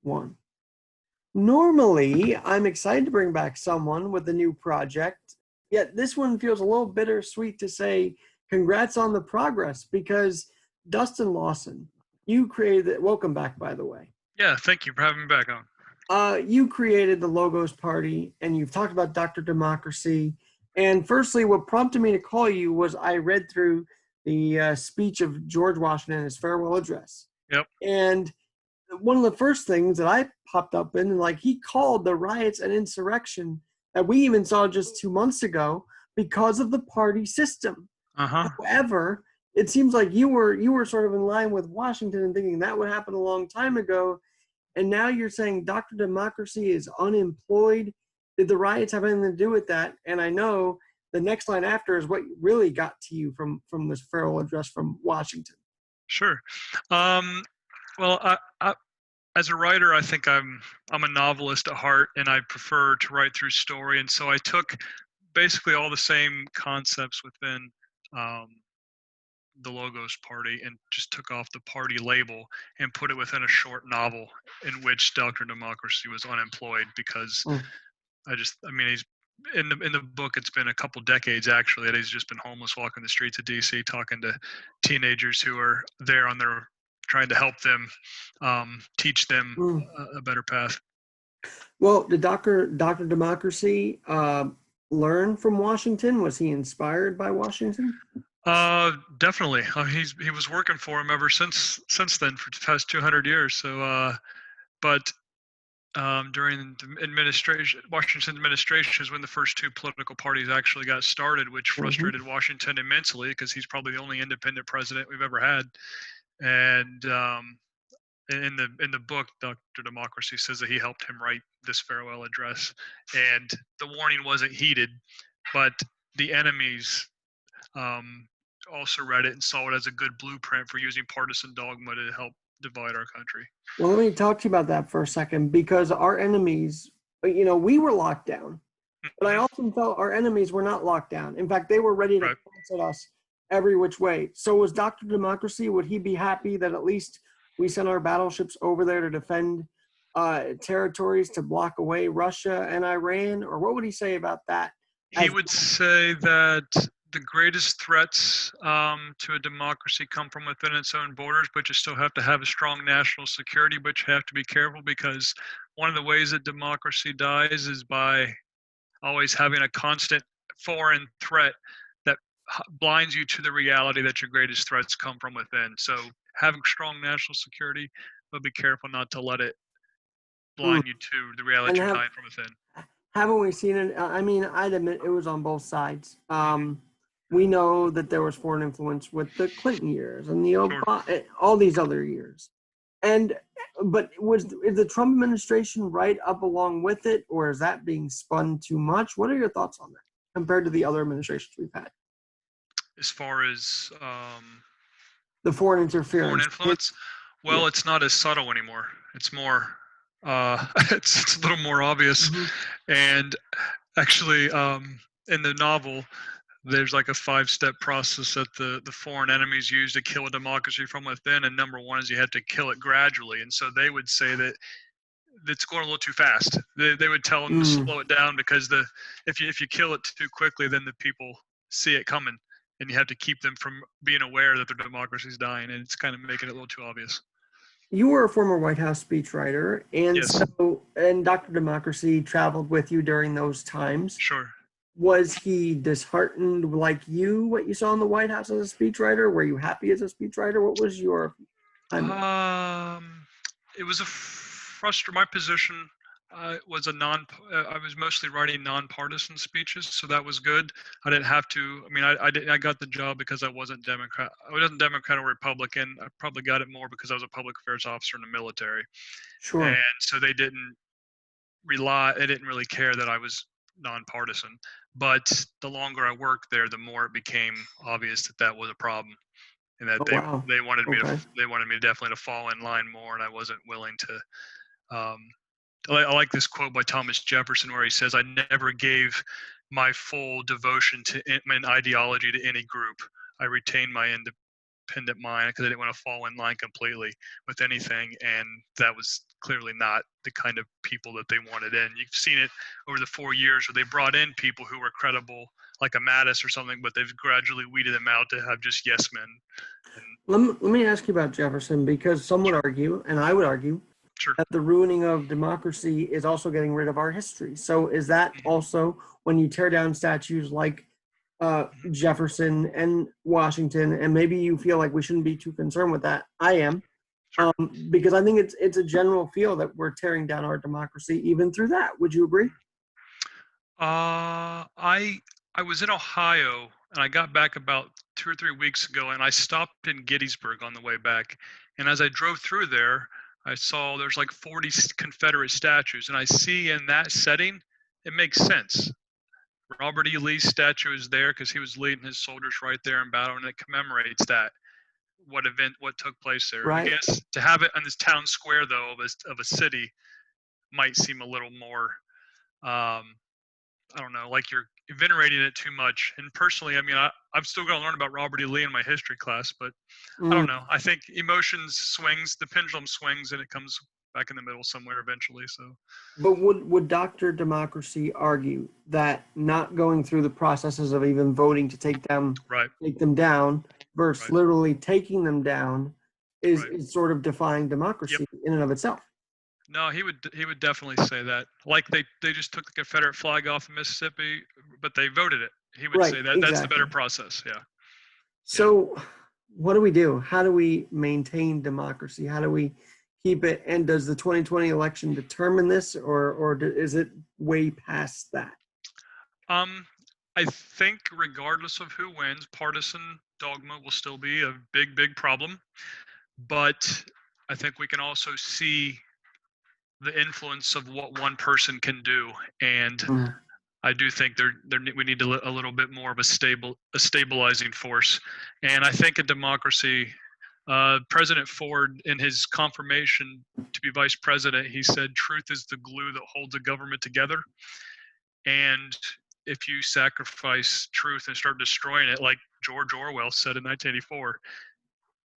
one. Normally, I'm excited to bring back someone with a new project, yet this one feels a little bittersweet to say congrats on the progress because Dustin Lawson, you created it. Welcome back, by the way. Yeah, thank you for having me back on. You created the Logos Party and you've talked about Dr. Democracy. And firstly, what prompted me to call you was I read through the speech of George Washington, his farewell address. Yep. And one of the first things that I popped up in, like he called the riots an insurrection that we even saw just 2 months ago because of the party system. Uh-huh. However, it seems like you were sort of in line with Washington and thinking that would happen a long time ago. And now you're saying Dr. Democracy is unemployed. Did the riots have anything to do with that? And I know the next line after is what really got to you from this farewell address from Washington. Sure. Well, as a writer, I think I'm a novelist at heart, and I prefer to write through story. And so I took basically all the same concepts within the Logos Party and just took off the party label and put it within a short novel in which Dr. Democracy was unemployed because he's in the book. It's been a couple decades actually that he's just been homeless, walking the streets of DC, talking to teenagers who are there on their trying to help them, teach them a better path. Well, did Dr. Democracy learn from Washington? Was he inspired by Washington? Definitely. He was working for him ever since then for the past 200 years. So, but during the administration, Washington's administration is when the first two political parties actually got started, which frustrated Washington immensely because he's probably the only independent president we've ever had. And in the book, Dr. Democracy says that he helped him write this farewell address, and the warning wasn't heeded, but the enemies also read it and saw it as a good blueprint for using partisan dogma to help divide our country. Well, let me talk to you about that for a second, because our enemies, we were locked down, but I often felt our enemies were not locked down. In fact, they were ready to pounce at us every which way. So was Dr. Democracy, would he be happy that at least we sent our battleships over there to defend territories to block away Russia and Iran? Or what would he say about that? He would say that the greatest threats to a democracy come from within its own borders, but you still have to have a strong national security, but you have to be careful because one of the ways that democracy dies is by always having a constant foreign threat that blinds you to the reality that your greatest threats come from within. So having strong national security, but be careful not to let it blind you to the reality you're dying from within. Haven't we seen it? I mean, I'd admit it was on both sides. We know that there was foreign influence with the Clinton years and all these other years. But is the Trump administration right up along with it, or is that being spun too much? What are your thoughts on that compared to the other administrations we've had? As far as the foreign interference, foreign influence, well, it's not as subtle anymore. It's more, it's a little more obvious. And actually, in the novel, there's like a 5-step process that the foreign enemies use to kill a democracy from within. And number one is you have to kill it gradually. And so they would say that it's going a little too fast. They would tell them to slow it down because if you kill it too quickly, then the people see it coming. And you have to keep them from being aware that their democracy is dying. And it's kind of making it a little too obvious. You were a former White House speechwriter, and Dr. Democracy traveled with you during those times. Sure. Was he disheartened like what you saw in the White House as a speechwriter? Were you happy as a speechwriter? What was your time? It was my position was I was mostly writing nonpartisan speeches, so that was good. I didn't have to. I mean, I got the job because I wasn't Democrat. I wasn't Democrat or Republican. I probably got it more because I was a public affairs officer in the military. Sure. And so they didn't really care that I was nonpartisan. But the longer I worked there, the more it became obvious that was a problem, and that they wanted me definitely to fall in line more, and I wasn't willing to. I like this quote by Thomas Jefferson where he says, "I never gave my full devotion to an ideology to any group. I retained my independent mind because I didn't want to fall in line completely with anything." And that was clearly not the kind of people that they wanted in. You've seen it over the 4 years where they brought in people who were credible, like a Mattis or something, but they've gradually weeded them out to have just yes men. Let me ask you about Jefferson, because some would argue, and I would argue, Sure. that the ruining of democracy is also getting rid of our history. So is that also when you tear down statues like Jefferson and Washington, and maybe you feel like we shouldn't be too concerned with that? I am, Sure. because I think it's a general feel that we're tearing down our democracy even through that. Would you agree? I was in Ohio and I got back about 2 or 3 weeks ago, and I stopped in Gettysburg on the way back. And as I drove through there, I saw there's like 40 Confederate statues, and I see in that setting, it makes sense. Robert E. Lee's statue is there because he was leading his soldiers right there in battle, and it commemorates that what took place there. I Right. guess to have it on this town square though of a city might seem a little more I don't know, like you're venerating it too much. And personally, I mean, I'm still going to learn about Robert E. Lee in my history class, but I don't know. I think emotions swings, the pendulum swings, and it comes back in the middle somewhere eventually. So, But would Dr. Democracy argue that not going through the processes of even voting to take them down versus literally taking them down is sort of defying democracy in and of itself? No, he would definitely say that. Like they just took the Confederate flag off of Mississippi, but they voted it. He would say that that's the better process. Yeah. So what do we do? How do we maintain democracy? How do we keep it? And does the 2020 election determine this, or is it way past that? I think regardless of who wins, partisan dogma will still be a big problem. But I think we can also see the influence of what one person can do, and I do think we need a little bit more of a stabilizing force. And I think in democracy, President Ford, in his confirmation to be vice president, he said, "Truth is the glue that holds a government together." And if you sacrifice truth and start destroying it, like George Orwell said in 1984,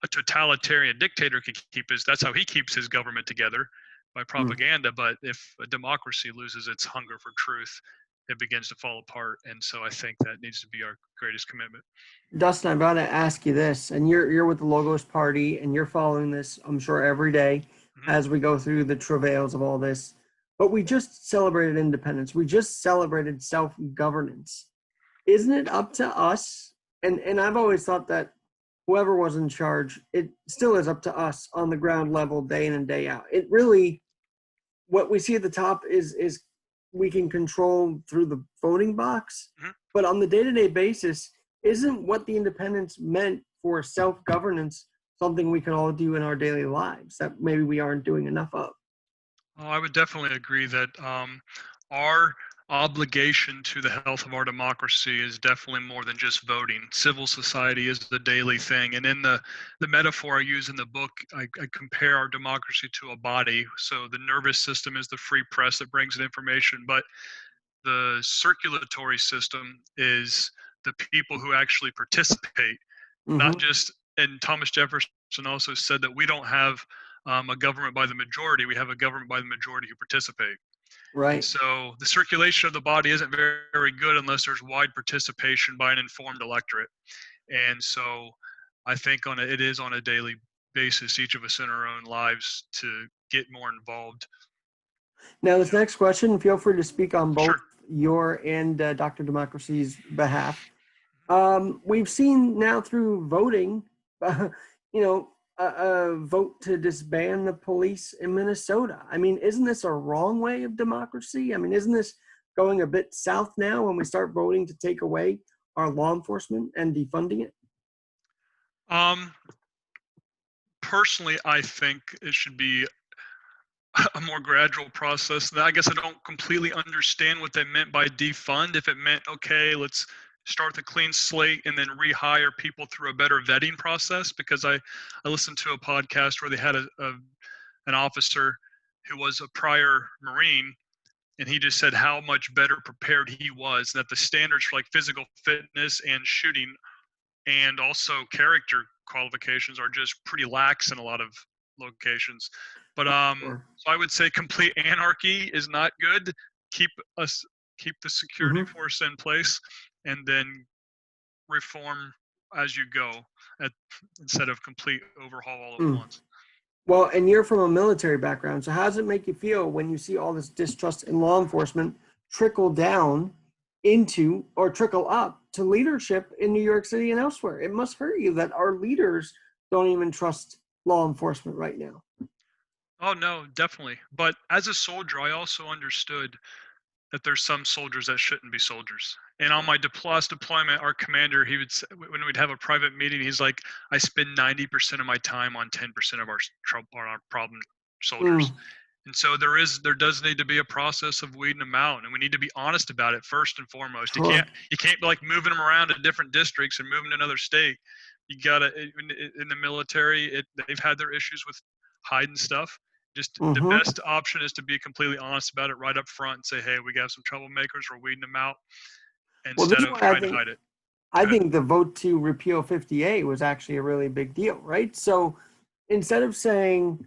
a totalitarian dictator can that's how he keeps his government together, by propaganda. But if a democracy loses its hunger for truth, it begins to fall apart. And so I think that needs to be our greatest commitment. Dustin, I've got to ask you this, and you're with the Logos Party, and you're following this, I'm sure, every day as we go through the travails of all this. But we just celebrated independence. We just celebrated self-governance. Isn't it up to us? And I've always thought that whoever was in charge, it still is up to us on the ground level, day in and day out. It really, what we see at the top is we can control through the voting box, but on the day-to-day basis, isn't what the independence meant for self-governance something we can all do in our daily lives that maybe we aren't doing enough of? Oh, I would definitely agree that our obligation to the health of our democracy is definitely more than just voting. Civil society is the daily thing. And in the metaphor I use in the book, I compare our democracy to a body. So the nervous system is the free press that brings in information, but the circulatory system is the people who actually participate, not just, and Thomas Jefferson also said that we don't have a government by the majority, we have a government by the majority who participate. Right. And so the circulation of the body isn't very, very good unless there's wide participation by an informed electorate. And so I think it is on a daily basis, each of us in our own lives, to get more involved. Now, this next question, feel free to speak on both your and Dr. Democracy's behalf. We've seen now through voting, a vote to disband the police in Minnesota. I mean, isn't this a wrong way of democracy? I mean, isn't this going a bit south now when we start voting to take away our law enforcement and defunding it? Personally, I think it should be a more gradual process. I guess I don't completely understand what they meant by defund. If it meant, okay, let's start the clean slate and then rehire people through a better vetting process, because I listened to a podcast where they had an officer who was a prior Marine, and he just said how much better prepared he was, that the standards for like physical fitness and shooting and also character qualifications are just pretty lax in a lot of locations. But Sure. so I would say complete anarchy is not good. Keep keep the security Hmm. force in place, and then reform as you go, at, instead of complete overhaul all at Mm. once. Well, and you're from a military background, so how does it make you feel when you see all this distrust in law enforcement trickle down into or trickle up to leadership in New York City and elsewhere? It must hurt you that our leaders don't even trust law enforcement right now. Oh no, definitely. But as a soldier, I also understood that there's some soldiers that shouldn't be soldiers. And on my last deployment, our commander, he would say, when we'd have a private meeting, he's like, "I spend 90% of my time on 10% of our problem soldiers." Mm, And so there does need to be a process of weeding them out, and we need to be honest about it first and foremost. sure. You can't be like moving them around to different districts and moving to another state. You gotta in the military, they've had their issues with hiding stuff. Just the Hmm. best option is to be completely honest about it right up front and say, "Hey, we got some troublemakers. We're weeding them out," Well, this instead is of why I trying to think hide it. I Go ahead. think the vote to repeal 50A was actually a really big deal, right? So instead of saying,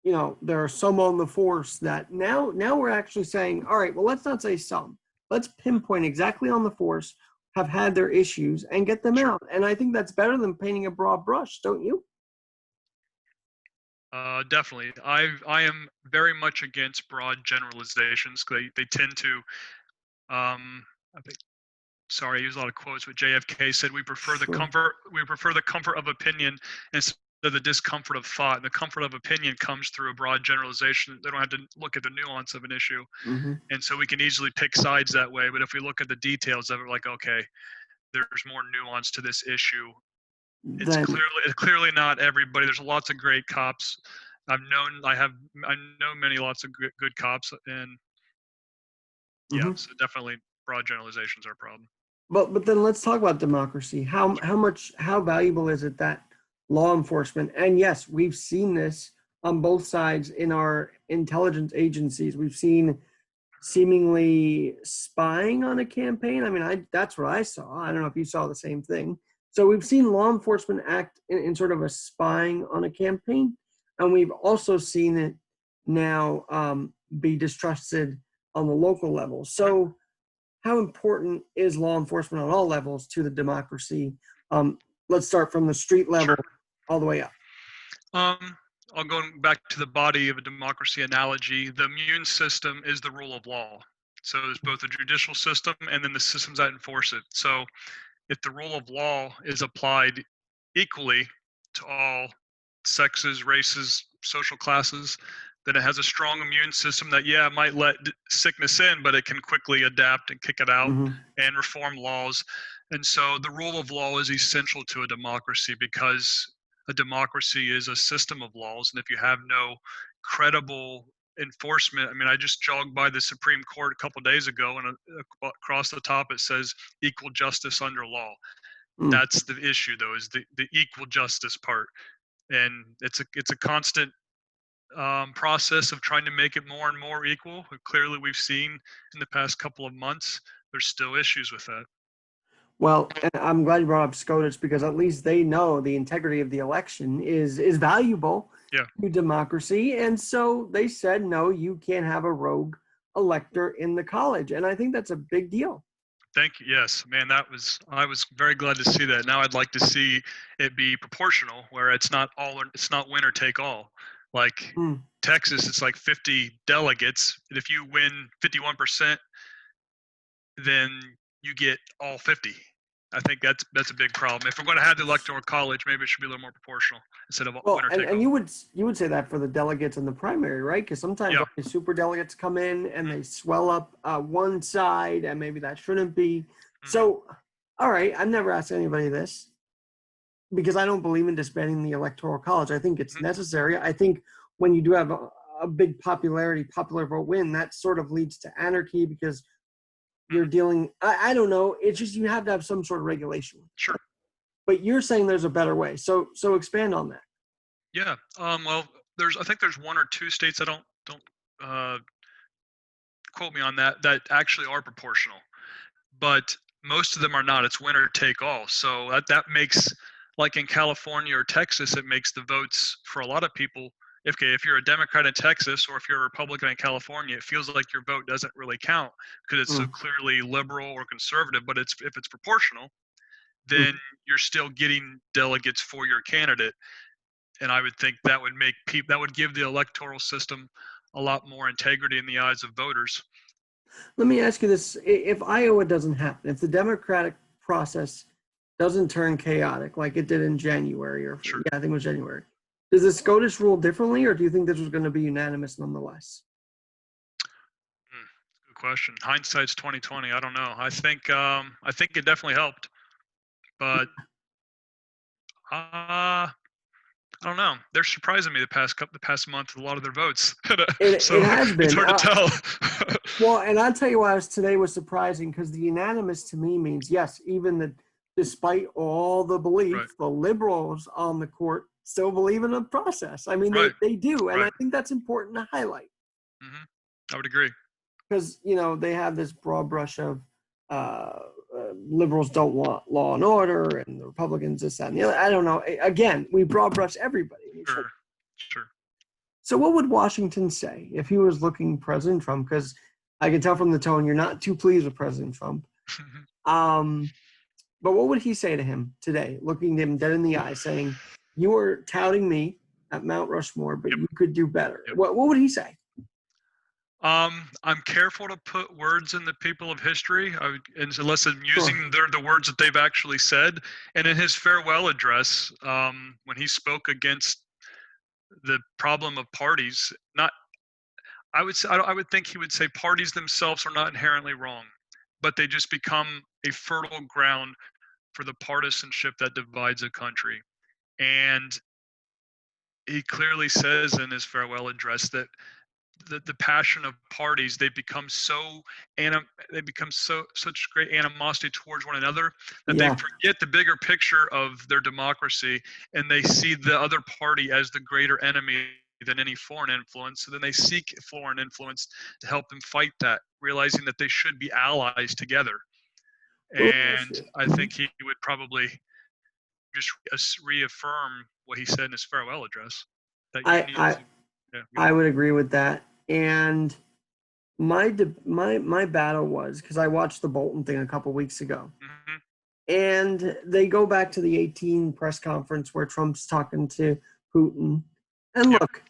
there are some on the force that now we're actually saying, all right, well, let's not say some. Let's pinpoint exactly on the force have had their issues and get them Sure. out. And I think that's better than painting a broad brush, don't you? Definitely. I am very much against broad generalizations. They tend to I think sorry, I use a lot of quotes, but JFK said Sure. we prefer the comfort of opinion instead of the discomfort of thought. And the comfort of opinion comes through a broad generalization. They don't have to look at the nuance of an issue. Hmm. And so we can easily pick sides that way. But if we look at the details of it, like, okay, there's more nuance to this issue. Then, It's clearly not everybody. There's lots of great cops. I know many lots of good cops, and yeah, mhm. so definitely broad generalizations are a problem. But then let's talk about democracy. How valuable is it that law enforcement, and yes, we've seen this on both sides in our intelligence agencies. We've seen seemingly spying on a campaign. I mean, I that's what I saw. I don't know if you saw the same thing. So we've seen law enforcement act in sort of a spying on a campaign, and we've also seen it now be distrusted on the local level. So how important is law enforcement on all levels to the democracy? Um, let's start from the street level Sure. all the way up. Um, I'll go back to the body of a democracy analogy. The immune system is the rule of law. So there's both the judicial system and then the systems that enforce it. So if the rule of law is applied equally to all sexes, races, social classes, then it has a strong immune system that, yeah, it might let sickness in, but it can quickly adapt and kick it out Mm-hmm. and reform laws. And so the rule of law is essential to a democracy because a democracy is a system of laws. And if you have no credible enforcement, I mean, I just jogged by the Supreme Court a couple days ago, and across the top it says equal justice under law. Mm. That's the issue, though, is the equal justice part, and it's a constant process of trying to make it more and more equal. Clearly, we've seen in the past couple of months there's still issues with that. Well, and I'm glad you brought up SCOTUS because at least they know the integrity of the election is valuable Yeah, to democracy, and so they said no, you can't have a rogue elector in the college, and I think that's a big deal. thank you. Yes, man, I was very glad to see that. Now I'd like to see it be proportional, where it's not winner take all. Like Mm. Texas, it's like 50 delegates, and if you win 51%, then you get all 50. I think that's a big problem. If we're going to have the electoral college, maybe it should be a little more proportional instead of Well, winner take and all. you would say that for the delegates in the primary, right? Because sometimes Yeah. all these super delegates come in and Mhm, they swell up one side, and maybe that shouldn't be. mhm, So, all right, I've never asked anybody this because I don't believe in disbanding the electoral college. I think it's mhm, necessary. I think when you do have a big popular vote win, that sort of leads to anarchy because you're mhm. dealing. I don't know. It's just you have to have some sort of regulation. Sure. But you're saying there's a better way. So expand on that. Yeah. Well, I think there's one or two states, I don't uh, quote me on that, that actually are proportional, but most of them are not. It's winner take all. So that makes like in California or Texas, it makes the votes for a lot of people. If you're a Democrat in Texas or if you're a Republican in California, it feels like your vote doesn't really count because it's so Mm. clearly liberal or conservative. But if it's proportional, Mm. then you're still getting delegates for your candidate. And I would think that would make that would give the electoral system a lot more integrity in the eyes of voters. Let me ask you this. If Iowa doesn't happen, if the democratic process doesn't turn chaotic like it did in January, or Sure. yeah, I think it was January, does the SCOTUS rule differently, or do you think this was going to be unanimous nonetheless? Good question. Hindsight's 2020. I don't know. I think it definitely helped, but I don't know. They're surprising me the past month with a lot of their votes. So It has it's been. hard to tell. Well, and I'll tell you why today was surprising, because the unanimous to me means, yes, even that despite all the belief, Right. the liberals on the court still believe in the process. I mean, Right. they do. And Right. I think that's important to highlight. Mm-hmm. I would agree. Because, they have this broad brush of liberals don't want law and order, and the Republicans this, that, and the other. I don't know. Again, we broad brush everybody. Sure. So what would Washington say if he was looking President Trump? Because I can tell from the tone you're not too pleased with President Trump. But what would he say to him today, looking him dead in the eye, saying, "You are touting me at Mount Rushmore, but you could do better"? Yep. What would he say? I'm careful to put words in the people of history, unless I'm using the words that they've actually said. And in his farewell address, when he spoke against the problem of parties, I would think he would say parties themselves are not inherently wrong, but they just become a fertile ground for the partisanship that divides a country. And he clearly says in his farewell address that the passion of parties, they become such great animosity towards one another that they forget the bigger picture of their democracy, and they see the other party as the greater enemy than any foreign influence. So then they seek foreign influence to help them fight that, realizing that they should be allies together. And I think he would probably just reaffirm what he said in his farewell address. That I would agree with that. And my battle was, because I watched the Bolton thing a couple weeks ago, and they go back to the 2018 press conference where Trump's talking to Putin. And look,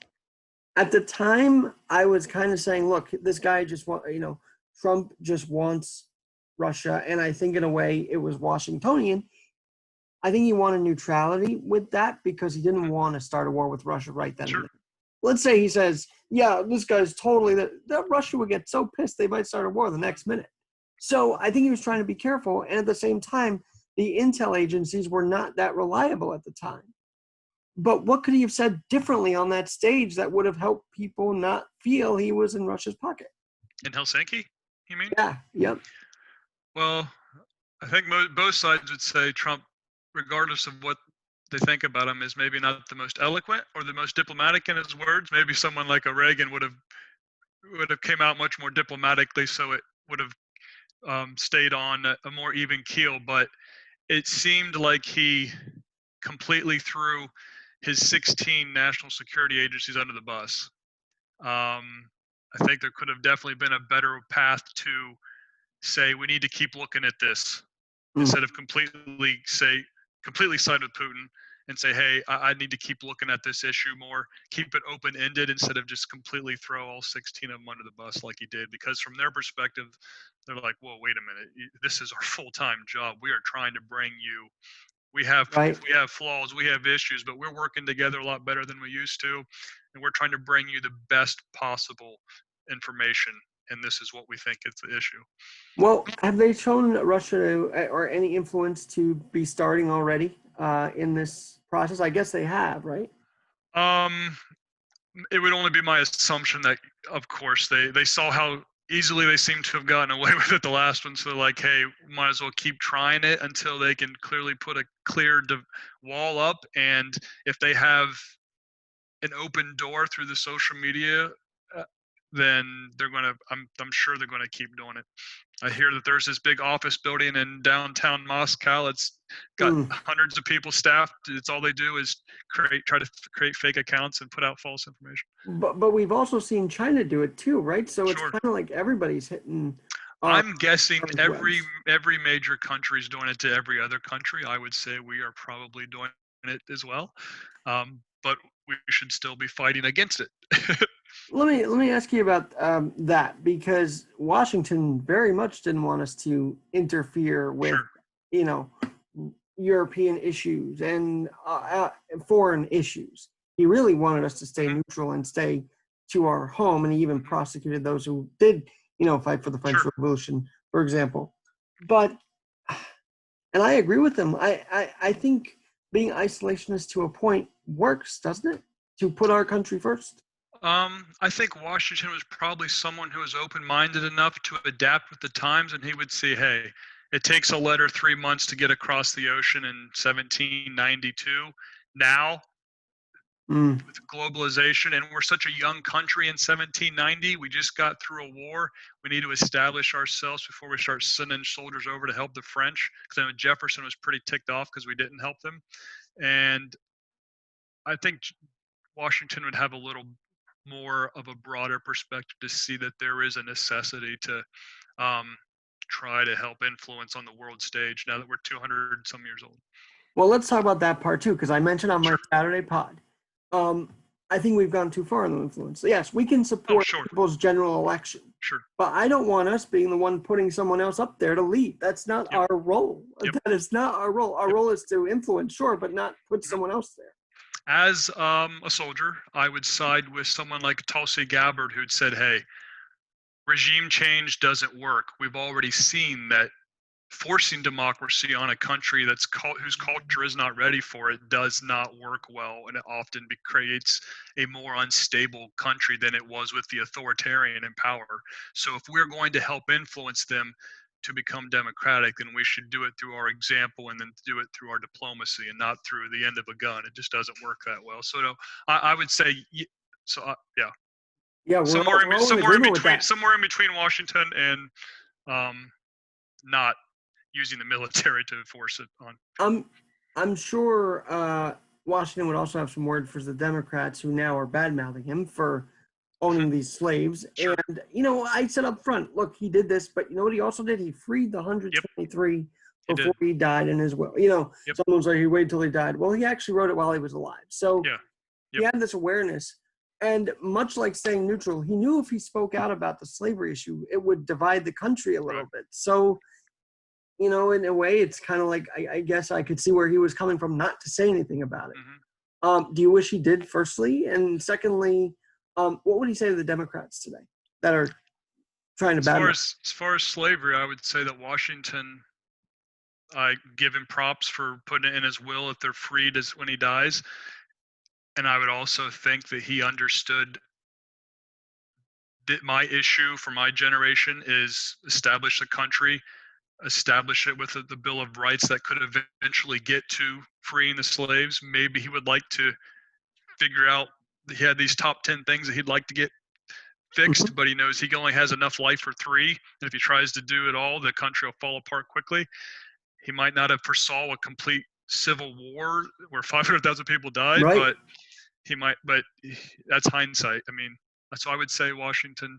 at the time, I was kind of saying, look, this guy Trump just wants Russia. And I think in a way it was Washingtonian. I think he wanted neutrality with that because he didn't want to start a war with Russia right then and there. Let's say he says, yeah, this guy's totally, that Russia would get so pissed they might start a war the next minute. So I think he was trying to be careful. And at the same time, the intel agencies were not that reliable at the time. But what could he have said differently on that stage that would have helped people not feel he was in Russia's pocket? In Helsinki, you mean? Yeah, yep. Well, I think both sides would say Trump, regardless of what they think about him, is maybe not the most eloquent or the most diplomatic in his words. Maybe someone like a Reagan would have came out much more diplomatically, so it would have stayed on a more even keel. But it seemed like he completely threw his 16 national security agencies under the bus. I think there could have definitely been a better path to say we need to keep looking at this instead of completely side with Putin and say, hey, I need to keep looking at this issue more, keep it open-ended instead of just completely throw all 16 of them under the bus like he did. Because from their perspective, they're like, whoa, wait a minute, this is our full-time job. We are trying to bring you. We have flaws, we have issues, but we're working together a lot better than we used to, and we're trying to bring you the best possible information, and this is what we think is the issue. Well, have they shown Russia or any influence to be starting already in this process? I guess they have, right? It would only be my assumption that, of course, they saw how easily they seem to have gotten away with it the last one, so they're like, hey, might as well keep trying it until they can clearly put a clear wall up. And if they have an open door through the social media, then they're gonna. I'm sure they're gonna keep doing it. I hear that there's this big office building in downtown Moscow. It's got hundreds of people staffed. It's all they do is try to create fake accounts and put out false information. But we've also seen China do it too, right? So it's Sure. kind of like everybody's hitting. I'm guessing webs. every major country is doing it to every other country. I would say we are probably doing it as well, but we should still be fighting against it. Let me ask you about that, because Washington very much didn't want us to interfere with, Sure. European issues and foreign issues. He really wanted us to stay neutral and stay to our home, and he even prosecuted those who did, fight for the French Revolution, for example. But, and I agree with him. I think being isolationist to a point works, doesn't it? To put our country first. I think Washington was probably someone who was open-minded enough to adapt with the times, and he would say, hey, it takes a letter 3 months to get across the ocean in 1792. Now, with globalization, and we're such a young country in 1790, we just got through a war. We need to establish ourselves before we start sending soldiers over to help the French, because I know Jefferson was pretty ticked off because we didn't help them. And I think Washington would have a little more of a broader perspective to see that there is a necessity to try to help influence on the world stage now that we're 200 some years old. Well, let's talk about that part too, because I mentioned on my Saturday pod, I think we've gone too far in the influence. Yes, we can support people's general election. Sure. But I don't want us being the one putting someone else up there to lead. That's not our role. That is not our role. Our role is to influence, sure, but not put someone else there. As a soldier, I would side with someone like Tulsi Gabbard, who'd said, hey, regime change doesn't work. We've already seen that forcing democracy on a country whose culture is not ready for it does not work well, and it often creates a more unstable country than it was with the authoritarian in power. So if we're going to help influence them to become democratic, then we should do it through our example, and then do it through our diplomacy and not through the end of a gun. It just doesn't work that well. So no, I would say, yeah, somewhere in between Washington and not using the military to force it on. I'm sure Washington would also have some word for the Democrats who now are bad-mouthing him for owning these slaves. Sure. And, I said up front, look, he did this, but you know what he also did? He freed the 123 before he died in his will. Someone's like, he waited till he died. Well, he actually wrote it while he was alive. So he had this awareness. And much like staying neutral, he knew if he spoke out about the slavery issue, it would divide the country a little bit. So, in a way, it's kind of like, I guess I could see where he was coming from not to say anything about it. Do you wish he did, firstly? And secondly, what would he say to the Democrats today that are trying to battle? As far as slavery, I would say that Washington, I give him props for putting it in his will if they're freed when he dies. And I would also think that he understood that my issue for my generation is establish a country, establish it with the Bill of Rights that could eventually get to freeing the slaves. Maybe he would like to figure out, he had these top 10 things that he'd like to get fixed, but he knows he only has enough life for 3. And if he tries to do it all, the country will fall apart quickly. He might not have foresaw a complete civil war where 500,000 people died, but he might, but that's hindsight. I mean, so I would say Washington,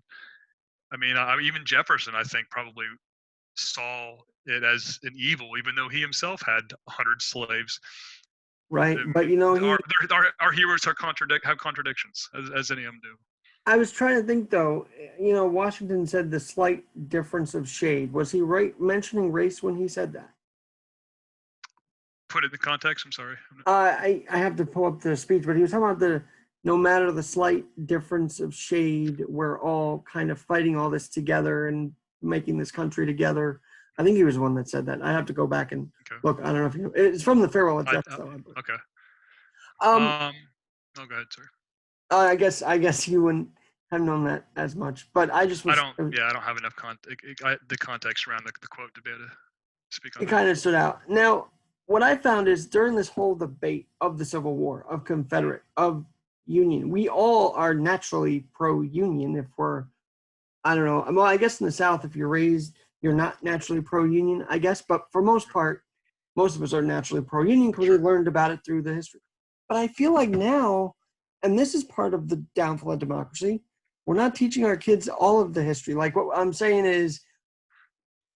even Jefferson, I think, probably saw it as an evil, even though he himself had 100 slaves. Right, but our heroes have contradictions, as any of them do. I was trying to think, though. Washington said the slight difference of shade. Was he mentioning race when he said that? Put it in the context. I'm sorry. I have to pull up the speech, but he was talking about no matter the slight difference of shade, we're all kind of fighting all this together and making this country together. I think he was the one that said that. I have to go back and look. I don't know if you know. It's from the farewell address. Okay. Go ahead, sir. I guess you wouldn't have known that as much, but I just was. I don't have enough the context around the quote to be able to speak on. It kind of stood out. Now, what I found is during this whole debate of the Civil War, of Confederate, of Union, we all are naturally pro-Union if we're, I don't know. Well, I guess in the South, if you're raised you're not naturally pro-union, I guess. But for most part, most of us are naturally pro-union because we learned about it through the history. But I feel like now, and this is part of the downfall of democracy, we're not teaching our kids all of the history. Like what I'm saying is,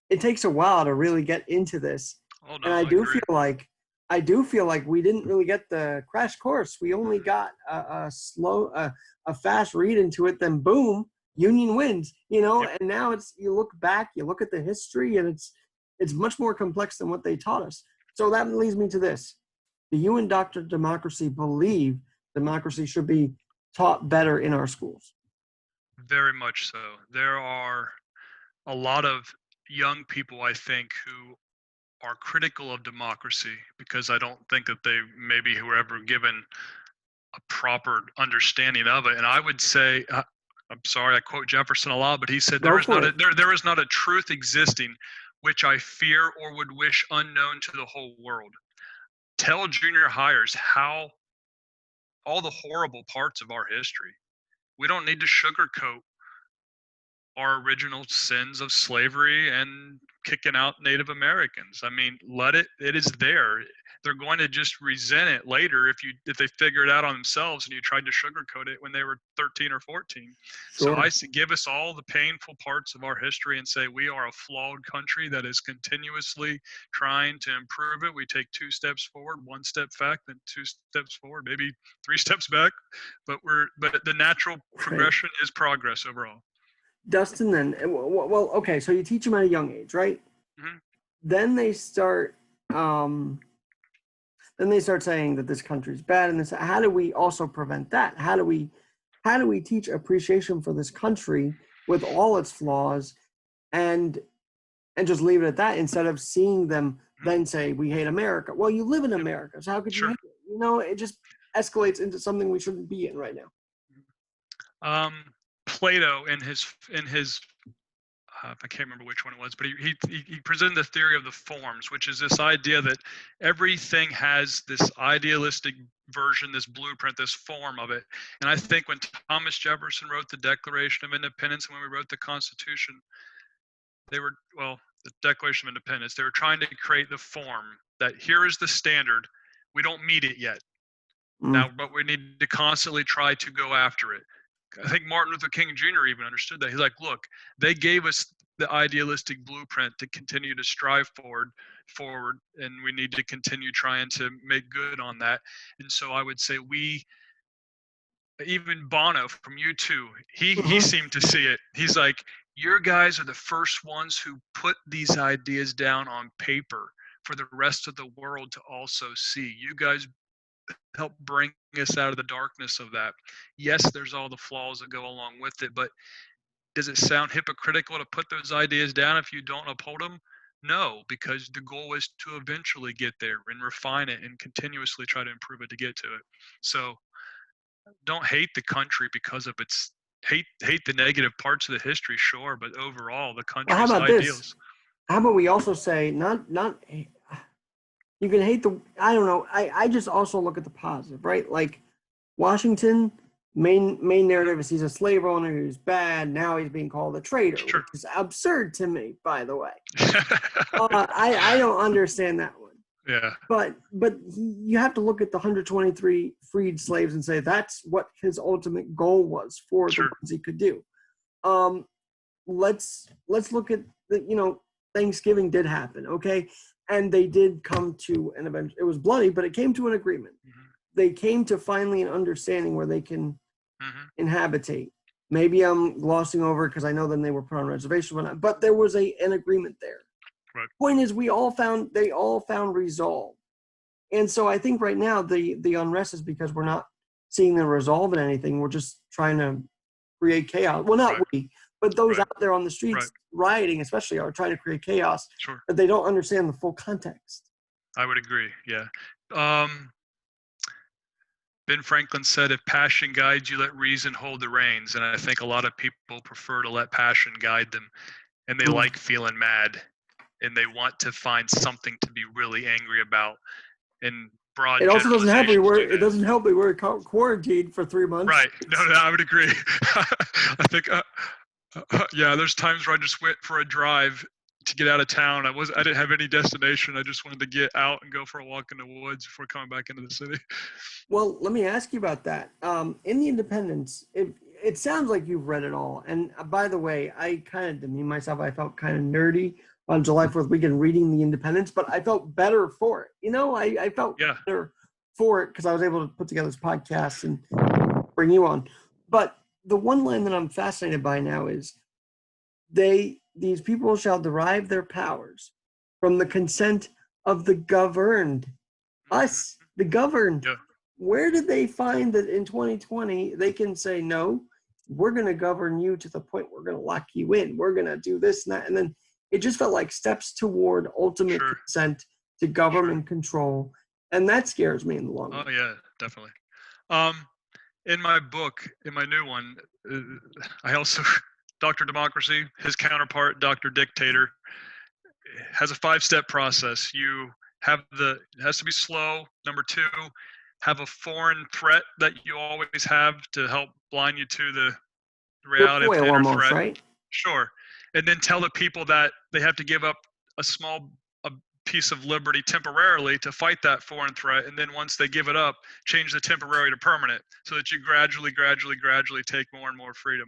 it takes a while to really get into this. Oh, no, And I do feel like we didn't really get the crash course. We only got a fast read into it, then boom, Union wins, Yep. and now you look back, you look at the history, and it's much more complex than what they taught us. So that leads me to this. Do you and Dr. Democracy believe democracy should be taught better in our schools? Very much so. There are a lot of young people, I think, who are critical of democracy because I don't think that they maybe were ever given a proper understanding of it. And I would say, I'm sorry, I quote Jefferson a lot, but he said there is not a truth existing which I fear or would wish unknown to the whole world. Tell junior hires how all the horrible parts of our history. We don't need to sugarcoat our original sins of slavery and kicking out Native Americans. I mean, it is there. They're going to just resent it later if they figure it out on themselves and you tried to sugarcoat it when they were 13 or 14. Sure. So I say give us all the painful parts of our history and say we are a flawed country that is continuously trying to improve it. We take 2 steps forward, 1 step back, then 2 steps forward, maybe 3 steps back, but the natural progression is progress overall. Dustin, then, well, okay, so you teach them at a young age, right? Mm-hmm. Then they start saying that this country's bad, and this. How do we also prevent that? How do we teach appreciation for this country with all its flaws, and just leave it at that instead of seeing them then say we hate America? Well, you live in America, so how could you hate it? It just escalates into something we shouldn't be in right now. Plato in his I can't remember which one it was, but he presented the theory of the forms, which is this idea that everything has this idealistic version, this blueprint, this form of it. And I think when Thomas Jefferson wrote the Declaration of Independence and when we wrote the Constitution, the Declaration of Independence, they were trying to create the form that here is the standard. We don't meet it yet. Now, but we need to constantly try to go after it. I think Martin Luther King Jr. even understood that. He's like, look, they gave us the idealistic blueprint to continue to strive forward, and we need to continue trying to make good on that. And so I would say even Bono from U2, he seemed to see it. He's like, your guys are the first ones who put these ideas down on paper for the rest of the world to also see. You guys help bring us out of the darkness of that. Yes, there's all the flaws that go along with it, but does it sound hypocritical to put those ideas down if you don't uphold them? No, because the goal is to eventually get there and refine it and continuously try to improve it to get to it. So don't hate the country because of its hate the negative parts of the history, sure, but overall the country's how about ideals. This? How about we also say not you can hate I don't know. I just also look at the positive, right? Like Washington, main narrative is he's a slave owner who's bad. Now he's being called a traitor, which is absurd to me, by the way. I don't understand that one. Yeah. But you have to look at the 123 freed slaves and say that's what his ultimate goal was for the ones he could do. Let's look at Thanksgiving did happen, okay? And they did come to an event. It was bloody, but it came to an agreement. Mm-hmm. They came to finally an understanding where they can inhabitate. Maybe I'm glossing over because I know then they were put on reservation, but there was an agreement there. Right. Point is, they all found resolve. And so I think right now the unrest is because we're not seeing them resolve in anything. We're just trying to create chaos. Well, not we, but those out there on the streets rioting especially are trying to create chaos, but they don't understand the full context. I would agree, yeah. Ben Franklin said, if passion guides you, let reason hold the reins. And I think a lot of people prefer to let passion guide them, and they like feeling mad, and they want to find something to be really angry about. And broad it also doesn't help. It doesn't help. We were quarantined for 3 months. Right. No, I would agree. I think, there's times where I just went for a drive to get out of town. I didn't have any destination. I just wanted to get out and go for a walk in the woods before coming back into the city. Well, let me ask you about that. In the Independence, it sounds like you've read it all. And by the way, I kind of demean myself. I felt kind of nerdy on July 4th weekend reading the Independence, but I felt better for it. You know, I felt better for it because I was able to put together this podcast and bring you on. But the one line that I'm fascinated by now is these people shall derive their powers from the consent of the governed. Us, the governed. Yeah. Where did they find that in 2020 they can say, no, we're going to govern you to the point we're going to lock you in. We're going to do this and that. And then it just felt like steps toward ultimate consent to government control. And that scares me in the long run. Oh, yeah, definitely. In my book, in my new one, I also, Dr. Democracy, his counterpart, Dr. Dictator, has a 5-step process. You have it has to be slow. Number 2, have a foreign threat that you always have to help blind you to the reality of the inner threat. Right? Sure. And then tell the people that they have to give up a piece of liberty temporarily to fight that foreign threat. And then once they give it up, change the temporary to permanent so that you gradually take more and more freedom.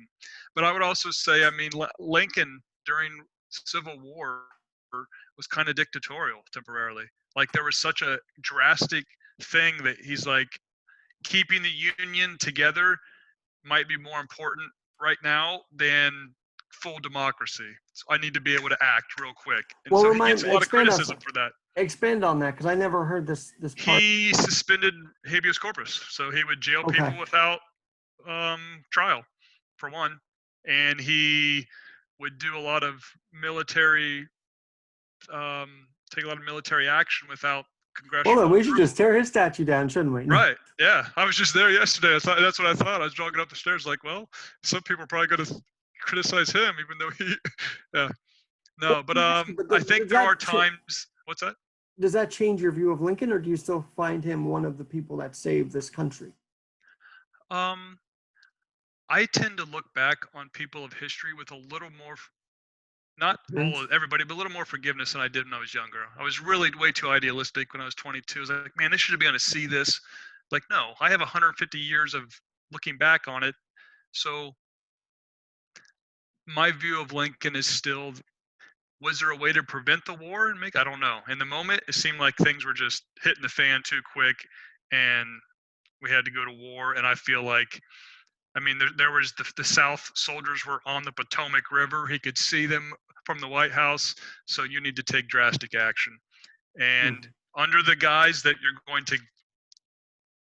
But I would also say, I mean, Lincoln during Civil War was kind of dictatorial temporarily. Like there was such a drastic thing that he's like, keeping the Union together might be more important right now than full democracy. So I need to be able to act real quick. And so he gets a lot of criticism for that. Expand on that, because I never heard this part. He suspended habeas corpus. So he would jail people without trial, for one. And he would do a lot of military, take a lot of military action without congressional. Well, then we should just tear his statue down, shouldn't we? Right. Yeah. I was just there yesterday. That's what I thought. I was jogging up the stairs like, well, some people are probably going to criticize him, even though he, yeah. No, but I think there are times, what's that? Does that change your view of Lincoln, or do you still find him one of the people that saved this country? I tend to look back on people of history with a little more, not all of everybody, but a little more forgiveness than I did when I was younger. I was really way too idealistic when I was 22. I was like, man, they should be able to see this. Like, no, I have 150 years of looking back on it. So my view of Lincoln is still, was there a way to prevent the war and I don't know. In the moment, it seemed like things were just hitting the fan too quick and we had to go to war. And I feel like, I mean, there was the South soldiers were on the Potomac River. He could see them from the White House. So you need to take drastic action. And under the guise that you're going to,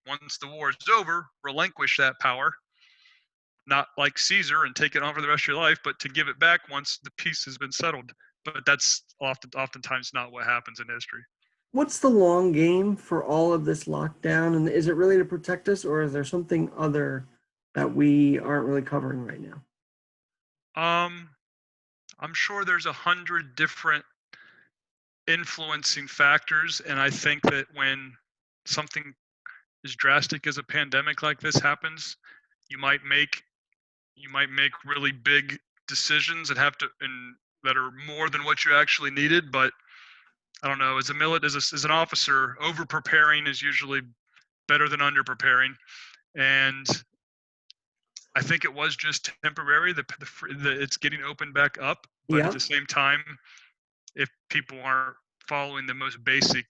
once the war is over, relinquish that power, not like Caesar and take it on for the rest of your life, but to give it back once the peace has been settled. But that's oftentimes not what happens in history. What's the long game for all of this lockdown? And is it really to protect us, or is there something other that we aren't really covering right now? I'm sure there's 100 different influencing factors. And I think that when something as drastic as a pandemic like this happens, you might make really big decisions that that are more than what you actually needed. But I don't know, as an officer, over preparing is usually better than under preparing. And I think it was just temporary. It's getting opened back up, but at the same time, if people aren't following the most basic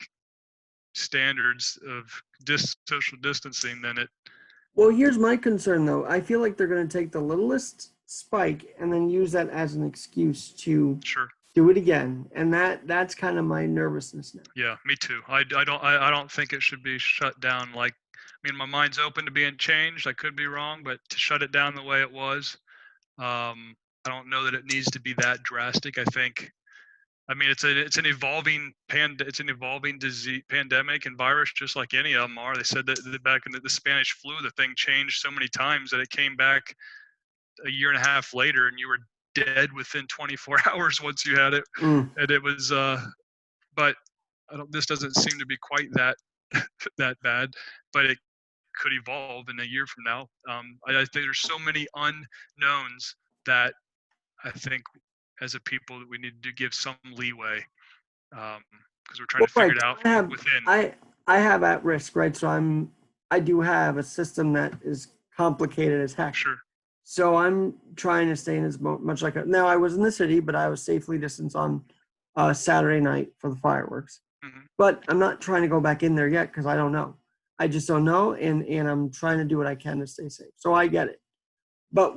standards of social distancing, then it. Well, here's my concern, though. I feel like they're going to take the littlest spike and then use that as an excuse to do it again, and that's kind of my nervousness now. Yeah, me too. I don't think it should be shut down. Like, I mean, my mind's open to being changed. I could be wrong, but to shut it down the way it was, I don't know that it needs to be that drastic. I think. I mean, it's an evolving disease, pandemic and virus, just like any of them are. They said that back in the Spanish flu, the thing changed so many times that it came back a year and a half later, and you were dead within 24 hours once you had it. And it was, but this doesn't seem to be quite that bad, but it could evolve in a year from now. I think there's so many unknowns that I think as a people that we need to give some leeway, because we're trying to figure it out from within. I have at risk, right? So I do have a system that is complicated as heck. Sure. So I'm trying to stay in as much like now. I was in the city, but I was safely distanced on Saturday night for the fireworks. Mm-hmm. But I'm not trying to go back in there yet because I don't know. I just don't know, and I'm trying to do what I can to stay safe. So I get it. But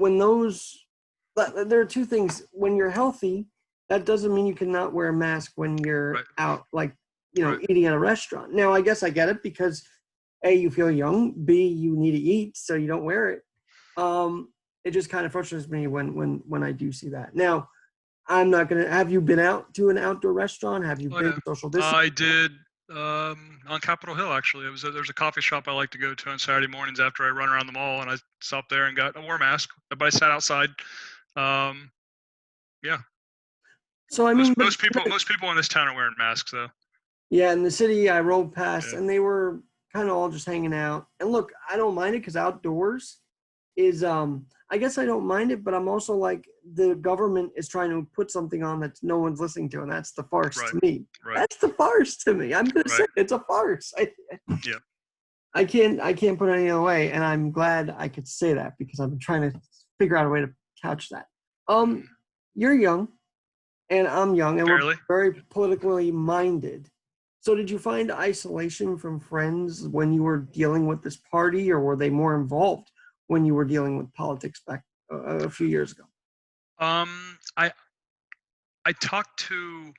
there are two things. When you're healthy, that doesn't mean you cannot wear a mask when you're out, like, eating at a restaurant. Now, I guess I get it because A, you feel young, B, you need to eat, so you don't wear it. It just kind of frustrates me when I do see that. Now, I'm not gonna. Have you been out to an outdoor restaurant? Have you been social distance? I did on Capitol Hill, actually. There's a coffee shop I like to go to on Saturday mornings after I run around the mall, and I stopped there and I wore a mask, but I sat outside. Yeah. So I mean, most people in this town are wearing masks, though. Yeah, in the city I rolled past, and they were kind of all just hanging out. And look, I don't mind it because outdoors is I guess I don't mind it, but I'm also like, the government is trying to put something on that no one's listening to, and that's the farce to me. That's the farce to me. I'm gonna say it's a farce. I can't put it any other way, and I'm glad I could say that because I've been trying to figure out a way to couch that. You're young, and I'm young, and we're very politically minded. So did you find isolation from friends when you were dealing with this party, or were they more involved when you were dealing with politics back a few years ago? I talked to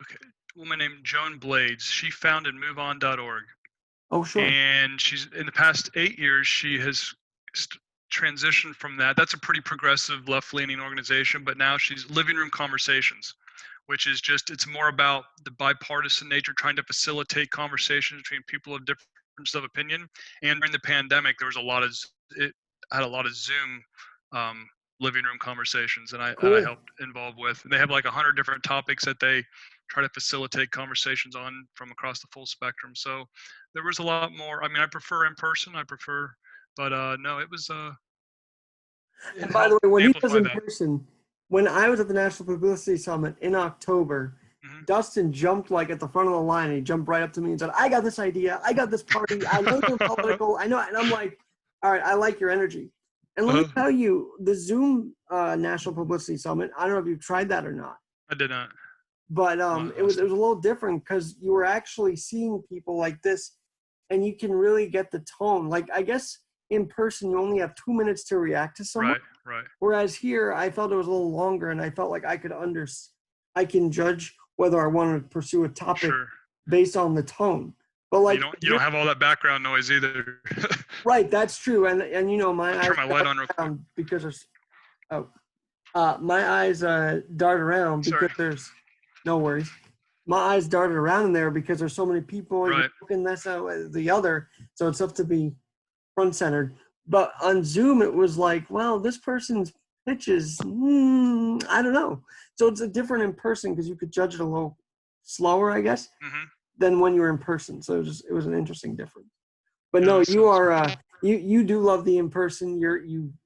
a woman named Joan Blades. She founded MoveOn.org. Oh, sure. And she's, in the past 8 years, she has transitioned from that. That's a pretty progressive, left-leaning organization, but now she's Living Room Conversations, which is it's more about the bipartisan nature, trying to facilitate conversations between people of differences of opinion. And during the pandemic, there was it had a lot of Zoom living room conversations, and I helped involve with. And they have like 100 different topics that they try to facilitate conversations on from across the full spectrum. So there was a lot more. I mean, I prefer in person. But no, it was. And by the way, when he was in person, when I was at the National Publicity Summit in October, Dustin jumped like at the front of the line, and he jumped right up to me and said, "I got this idea. I got this party. I know you're political. I know." And I'm like, "All right, I like your energy." And let me tell you, the Zoom National Publicity Summit, I don't know if you've tried that or not. I did not. But it was a little different because you were actually seeing people like this, and you can really get the tone. Like, I guess in person, you only have 2 minutes to react to someone. Right. Whereas here, I felt it was a little longer, and I felt like I can judge whether I want to pursue a topic based on the tone. But like, you don't have all that background noise either. Right, that's true. And my eyes turn my light on real quick because there's my eyes dart around because there's no worries. My eyes darted around in there because there's so many people and looking this the other, so it's tough to be front centered. But on Zoom, it was like, well, this person's pitch is, I don't know. So it's a different in person because you could judge it a little slower, I guess, than when you were in person. So it was an interesting difference. But no, you are you do love the in person.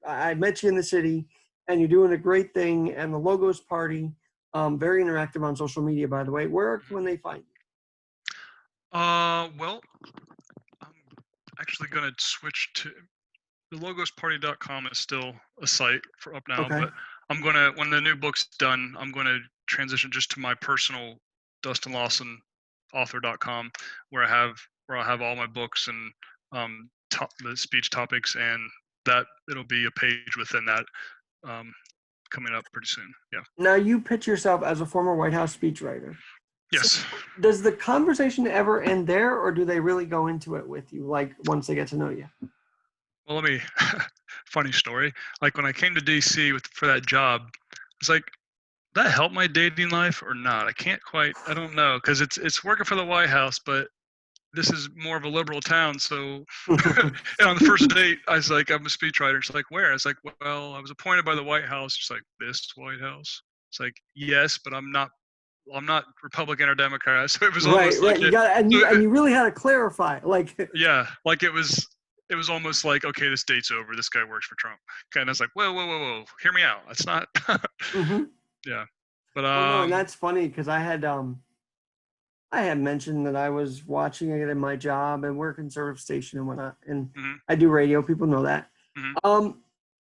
I met you in the city, and you're doing a great thing. And the Logos Party, very interactive on social media, by the way. Where can they find you? Well, I'm actually going to switch to the logosparty.com is still a site for up now, but I'm going to, when the new book's done, I'm going to transition just to my personal Dustin Lawson author.com, where I'll have all my books and the speech topics, and that it'll be a page within that coming up pretty soon. Yeah. Now, you pitch yourself as a former White House speechwriter. Yes. So does the conversation ever end there, or do they really go into it with you, like once they get to know you? Well, funny story. Like when I came to DC for that job, it's like, that help my dating life or not? I don't know, because it's working for the White House, but this is more of a liberal town. So and on the first date, I was like, I'm a speechwriter. She's like, where? I was like, well, I was appointed by the White House. She's like, this White House? It's like, yes, but I'm not Republican or Democrat. So it was almost like you really had to clarify. Like like it was almost like, okay, this date's over. This guy works for Trump. And I was like, whoa, hear me out. That's not. Yeah. But Well, no, and that's funny because I had mentioned that I was watching it in my job and we're a conservative station and whatnot, and mm-hmm, I do radio. People know that. mm-hmm,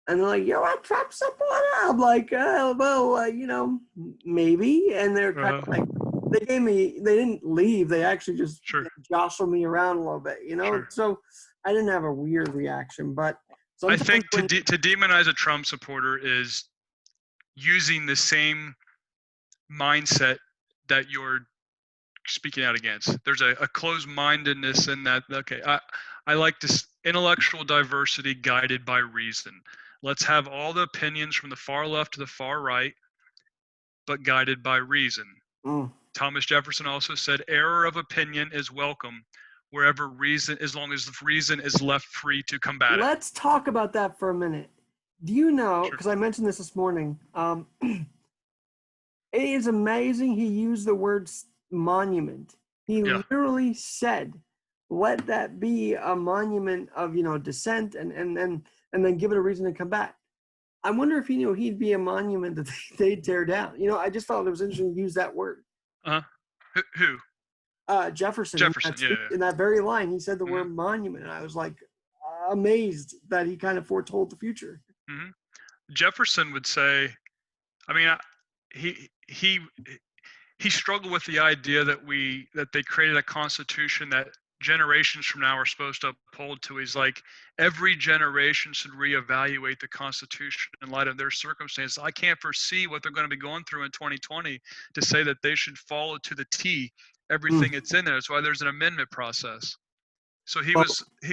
And they're like, "You're a Trump supporter." I'm like, "Well, maybe." And they're kind of like, they didn't leave. They actually just sure, jostled me around a little bit, sure. So I didn't have a weird reaction, but I sometimes think to when to demonize a Trump supporter is using the same mindset that you're speaking out against. There's a closed-mindedness in that. Okay, I like this intellectual diversity guided by reason. Let's have all the opinions from the far left to the far right, but guided by reason. mm, Thomas Jefferson also said, "Error of opinion is welcome wherever reason, as long as reason is left free to combat it." let's talk about that for a minute. Do you know? Sure. Because I mentioned this morning. It is amazing he used the word monument. He Yeah. literally said, "Let that be a monument of dissent, and then give it a reason to come back." I wonder if he knew he'd be a monument that they'd tear down. I just thought it was interesting to use that word. Uh huh. Who? Jefferson Jefferson. Yeah. in that very line, he said the Yeah. word monument, and I was like amazed that he kind of foretold the future. Mm-hmm. Jefferson would say, I mean, he he he struggled with the idea that they created a constitution that generations from now are supposed to uphold to. He's like, every generation should reevaluate the constitution in light of their circumstances. I can't foresee what they're going to be going through in 2020 to say that they should follow to the T everything it's in there. That's why there's an amendment process. So he Well,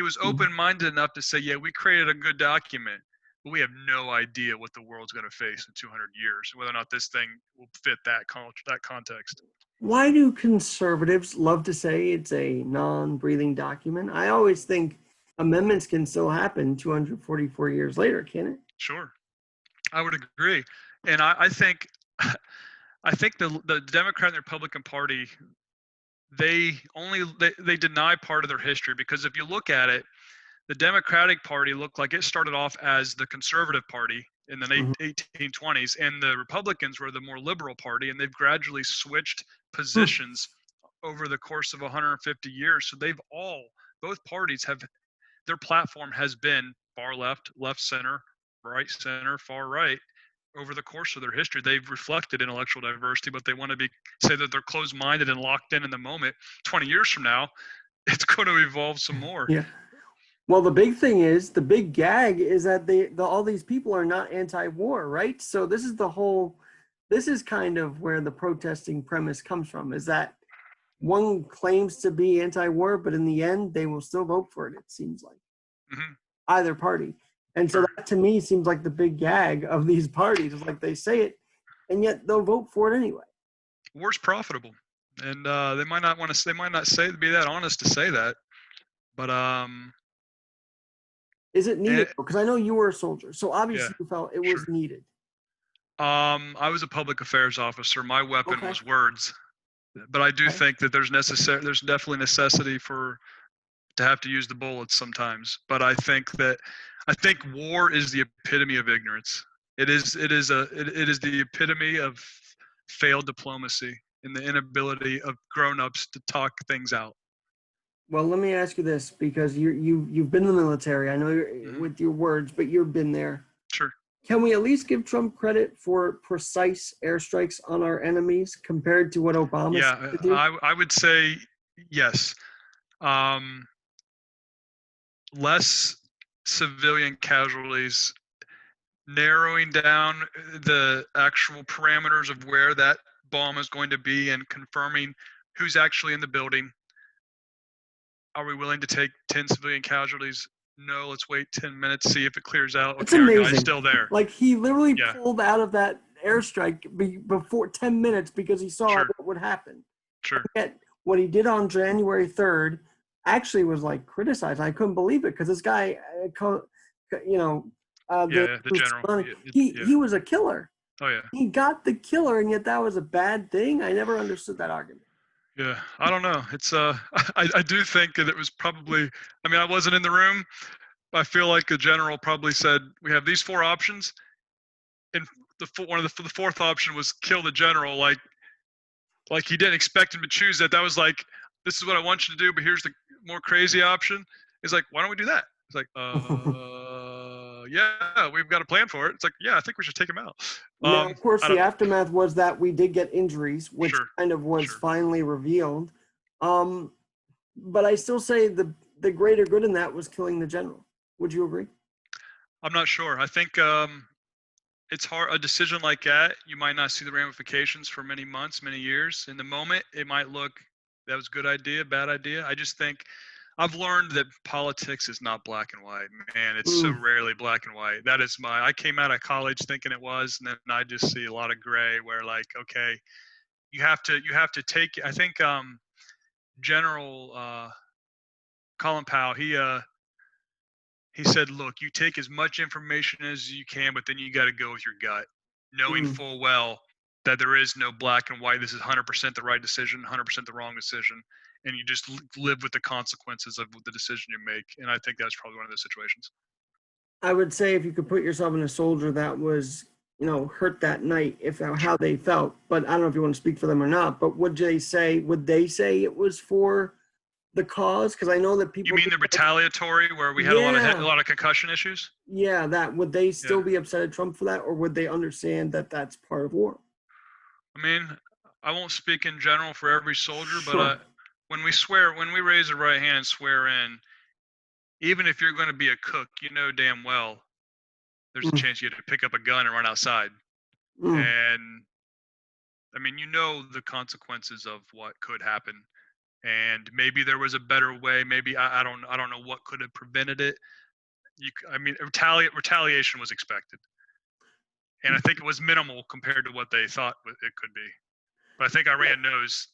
was open-minded enough to say, yeah, we created a good document, but we have no idea what the world's going to face in 200 years, whether or not this thing will fit that context. why do conservatives love to say it's a non-breathing document? I always think amendments can still happen 244 years later, can it? Sure, I would agree, and I think I think the Democrat and the Republican Party, they deny part of their history, because if you look at it, the Democratic Party looked like it started off as the conservative party in the Mhm. 1820s, and the Republicans were the more liberal party, and they've gradually switched Hmm. positions over the course of 150 years. So both parties have, their platform has been far left, left center, right center, far right. Over the course of their history, they've reflected intellectual diversity, but they want to say that they're closed-minded and locked in the moment. 20 years from now, it's going to evolve some more. Yeah. Well, the big thing is, the big gag is that all these people are not anti-war, right? So this is kind of where the protesting premise comes from, is that one claims to be anti-war, but in the end, they will still vote for it, it seems like. Mm-hmm. Either party. And so Sure. that to me seems like the big gag of these parties. Is like they say it, and yet they'll vote for it anyway. War's profitable, and they might not want to. They might not be that honest to say that, but is it needed? Because I know you were a soldier, so yeah, obviously you felt it was sure. needed. I was a public affairs officer. My weapon was words, but I do think that there's definitely necessity to have to use the bullets sometimes. But I think war is the epitome of ignorance. It is the epitome of failed diplomacy and the inability of grown-ups to talk things out. Well, let me ask you this, because you've been in the military. I know with your words, but you've been there. Sure. Can we at least give Trump credit for precise airstrikes on our enemies compared to what Obama said to do? I would say yes. Less civilian casualties, narrowing down the actual parameters of where that bomb is going to be, and confirming who's actually in the building. Are we willing to take 10 civilian casualties? No, let's wait 10 minutes, see if it clears out. It's okay, amazing. Our guy's still there. Like, he literally pulled out of that airstrike before 10 minutes because he saw what would happen. Sure. Yet what he did on January 3rd actually was like criticized. I couldn't believe it, because this guy, the general. He was a killer. Oh yeah. He got the killer, and yet that was a bad thing. I never understood that argument. Yeah, I don't know. It's I do think that it was probably. I mean, I wasn't in the room. But I feel like the general probably said, we have these four options. In the fourth option was kill the general. Like he didn't expect him to choose that. That was like, this is what I want you to do, but here's the more crazy option. He's like, why don't we do that? It's like, yeah, we've got a plan for it. It's like, yeah, I think we should take him out. Now, of course, the aftermath was that we did get injuries, which kind of was finally revealed. But I still say the greater good in that was killing the general. Would you agree? I'm not sure. I think it's hard. A decision like that, you might not see the ramifications for many months, many years. In the moment, it might look, that was a good idea, bad idea. I just think I've learned that politics is not black and white. Man, it's so rarely black and white. That is I came out of college thinking it was, and then I just see a lot of gray where, like, okay, you have to take, I think General Colin Powell, he said, look, you take as much information as you can, but then you got to go with your gut, knowing full well that there is no black and white. This is 100% the right decision, 100% the wrong decision. And you just live with the consequences of the decision you make. And I think that's probably one of those situations. I would say if you could put yourself in a soldier that was, hurt that night, how they felt, but I don't know if you want to speak for them or not, but would they say it was for the cause? Because I know that people. You mean the retaliatory, where we had a lot of concussion issues? Yeah, that would they still be upset at Trump for that, or would they understand that that's part of war? I mean, I won't speak in general for every soldier, but when we raise the right hand and swear in, even if you're going to be a cook, you know damn well there's a chance you have to pick up a gun and run outside. And I mean, the consequences of what could happen. And maybe there was a better way. Maybe I don't know what could have prevented it. Retaliation was expected, and I think it was minimal compared to what they thought it could be. But I think Iran knows